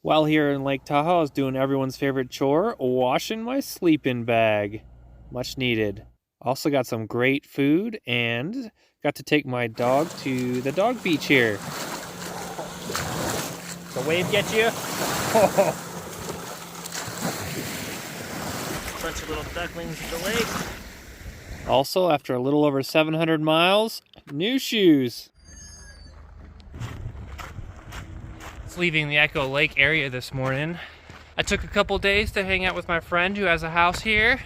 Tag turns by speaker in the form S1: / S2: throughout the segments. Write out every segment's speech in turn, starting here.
S1: While here in Lake Tahoe, I was doing everyone's favorite chore, washing my sleeping bag. Much needed. Also got some great food and got to take my dog to the dog beach here. The wave get you? Bunch of little ducklings at the lake. Also, after a little over 700 miles, new shoes. Leaving the Echo Lake area this morning. I took a couple days to hang out with my friend who has a house here,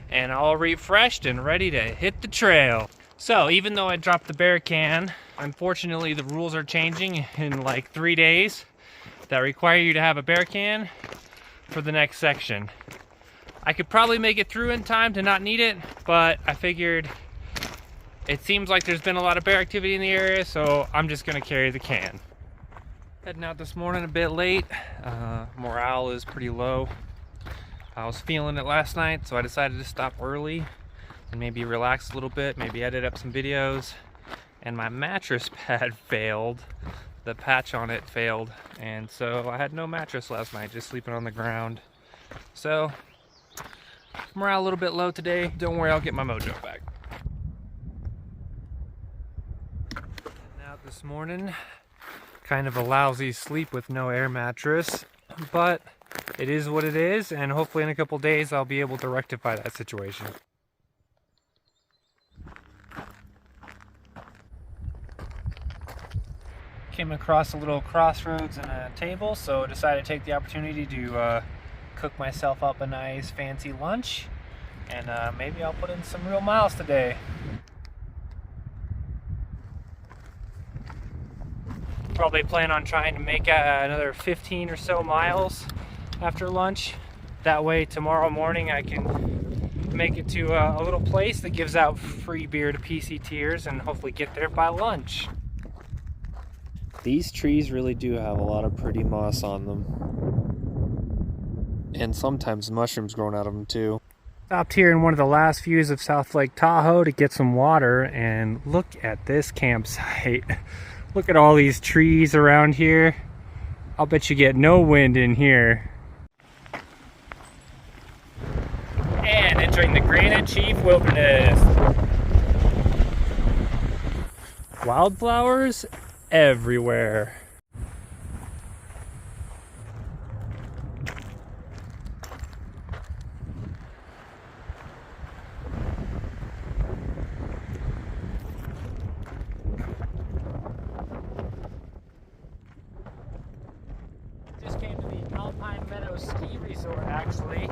S1: and all refreshed and ready to hit the trail. So even though I dropped the bear can, unfortunately the rules are changing in like 3 days that require you to have a bear can for the next section. I could probably make it through in time to not need it, but I figured it seems like there's been a lot of bear activity in the area, so I'm just gonna carry the can. Heading out this morning a bit late. Morale is pretty low. I was feeling it last night, so I decided to stop early and maybe relax a little bit, maybe edit up some videos. And my mattress pad failed. The patch on it failed, and so I had no mattress last night, just sleeping on the ground. So morale a little bit low today. Don't worry, I'll get my mojo back. Heading out this morning. Kind of a lousy sleep with no air mattress, but it is what it is, and hopefully in a couple days I'll be able to rectify that situation. Came across a little crossroads and a table, so decided to take the opportunity to cook myself up a nice fancy lunch, and maybe I'll put in some real miles today. Probably plan on trying to make another 15 or so miles after lunch. That way tomorrow morning I can make it to a little place that gives out free beer to PCTers and hopefully get there by lunch. These trees really do have a lot of pretty moss on them. And sometimes mushrooms growing out of them too. Stopped here in one of the last views of South Lake Tahoe to get some water, and look at this campsite. Look at all these trees around here. I'll bet you get no wind in here. And entering the Granite Chief Wilderness. Wildflowers everywhere. Ski resort, actually.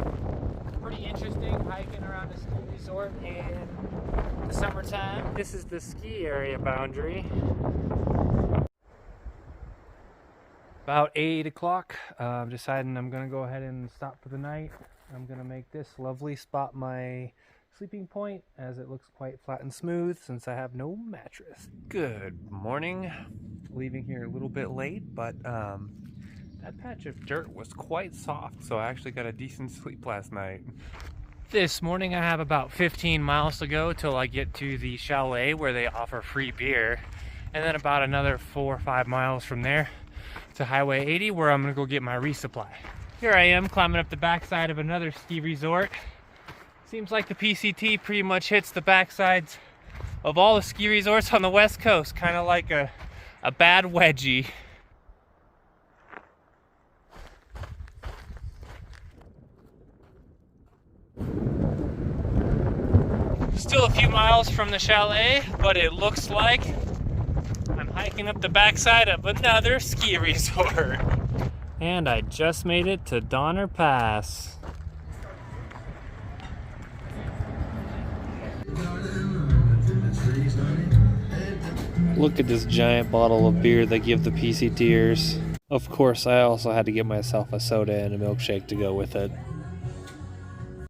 S1: Pretty interesting hiking around a ski resort in the summertime. This is the ski area boundary. About 8 o'clock. I'm deciding I'm gonna go ahead and stop for the night. I'm gonna make this lovely spot my sleeping point, as it looks quite flat and smooth since I have no mattress. Good morning. Leaving here a little bit late, but that patch of dirt was quite soft, so I actually got a decent sleep last night. This morning I have about 15 miles to go till I get to the chalet where they offer free beer, and then about another 4 or 5 miles from there to Highway 80 where I'm gonna go get my resupply. Here I am climbing up the backside of another ski resort. Seems like the PCT pretty much hits the backsides of all the ski resorts on the West Coast, kind of like a bad wedgie. Still a few miles from the chalet, but it looks like I'm hiking up the backside of another ski resort. And I just made it to Donner Pass. Look at this giant bottle of beer they give the PCTers. Of course, I also had to get myself a soda and a milkshake to go with it.